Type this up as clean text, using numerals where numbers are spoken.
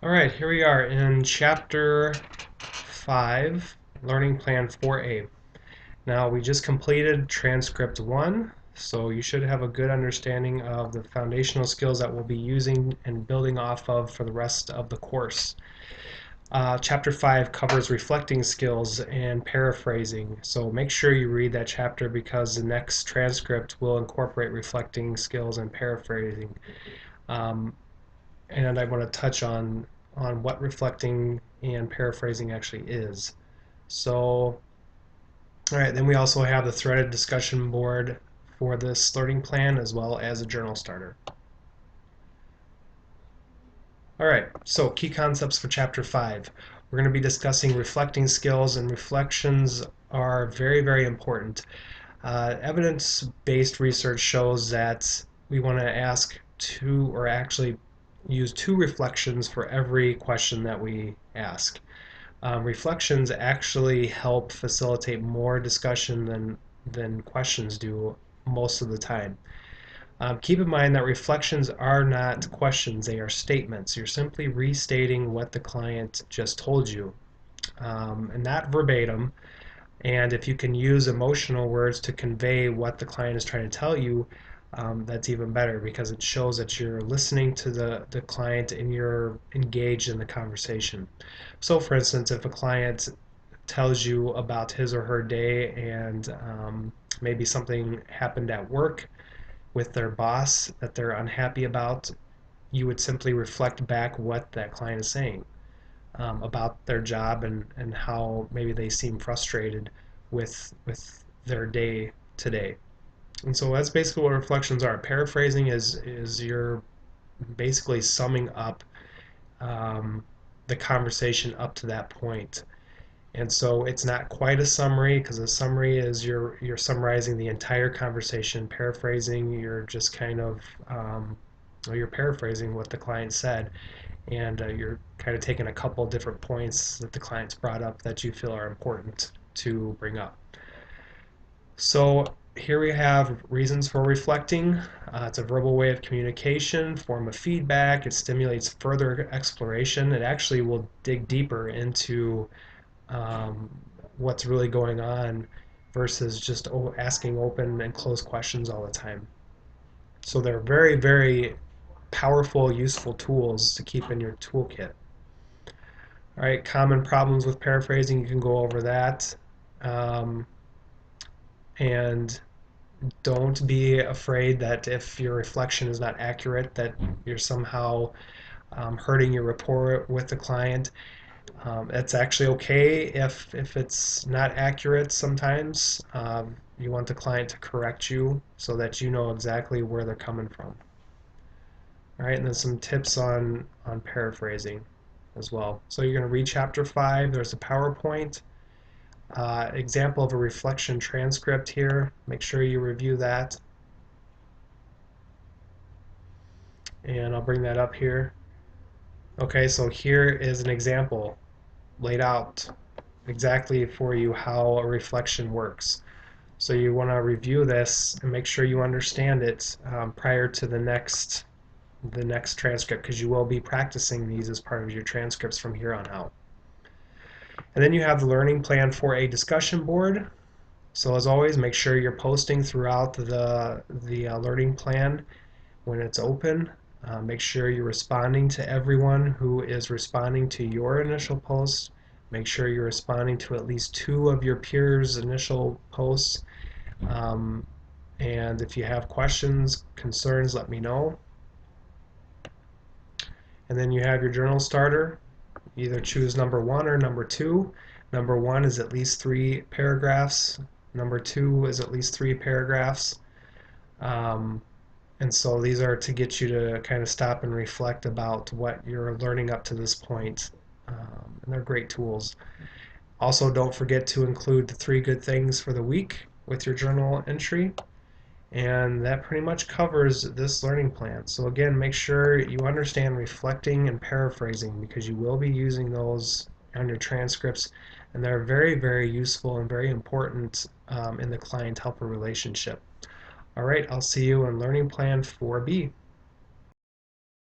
All right, here we are in Chapter 5, Learning Plan 4A. Now, we just completed Transcript 1, so you should have a good understanding of the foundational skills that we'll be using and building off of for the rest of the course. Chapter 5 covers reflecting skills and paraphrasing, so make sure you read that chapter because the next transcript will incorporate reflecting skills and paraphrasing. Um, and I want to touch on what reflecting and paraphrasing actually is. So, all right, then we also have the threaded discussion board for this learning plan as well as a journal starter. All right, so key concepts for Chapter 5. We're going to be discussing reflecting skills, and reflections are very, very important. Evidence-based research shows that we want to ask two, or actually use two reflections for every question that we ask. Reflections actually help facilitate more discussion than questions do most of the time. Keep in mind that reflections are not questions, they are statements. You're simply restating what the client just told you, and not verbatim. And if you can use emotional words to convey what the client is trying to tell you, that's even better because it shows that you're listening to the client and you're engaged in the conversation. So, for instance, if a client tells you about his or her day and maybe something happened at work with their boss that they're unhappy about, you would simply reflect back what that client is saying about their job and how maybe they seem frustrated with their day today. And so that's basically what reflections are. Paraphrasing is you're basically summing up um, the conversation up to that point. And so it's not quite a summary because a summary is you're summarizing the entire conversation. Paraphrasing, you're just kind of you're paraphrasing what the client said, and you're kind of taking a couple different points that the client's brought up that you feel are important to bring up. So here we have reasons for reflecting. It's a verbal way of communication, form of feedback. It stimulates further exploration. It actually will dig deeper into um, what's really going on versus just asking open and closed questions all the time. So they're very, very powerful, useful tools to keep in your toolkit. All right, common problems with paraphrasing, you can go over that. Um, and don't be afraid that if your reflection is not accurate, that you're somehow hurting your rapport with the client. It's actually okay if it's not accurate sometimes. You want the client to correct you so that you know exactly where they're coming from. All right, and then some tips on paraphrasing as well. So you're going to read chapter 5. There's a PowerPoint. Example of a reflection transcript here. Make sure you review that. And I'll bring that up here. Okay, so here is an example laid out exactly for you how a reflection works. So you want to review this and make sure you understand it prior to the next transcript because you will be practicing these as part of your transcripts from here on out. And then you have the learning plan for a discussion board. So as always, make sure you're posting throughout the learning plan when it's open. Make sure you're responding to everyone who is responding to your initial post. Make sure you're responding to at least two of your peers' initial posts. Um, and if you have questions, concerns, let me know. And then you have your journal starter. Either choose number 1 or number 2. Number 1 is at least 3 paragraphs. Number 2 is at least 3 paragraphs. Um, and so these are to get you to kind of stop and reflect about what you're learning up to this point. And they're great tools. Also, don't forget to include the 3 good things for the week with your journal entry. And that pretty much covers this learning plan. So again, make sure you understand reflecting and paraphrasing because you will be using those on your transcripts, and they're very, very useful and very important in the client-helper relationship. All right, I'll see you in Learning Plan 4B.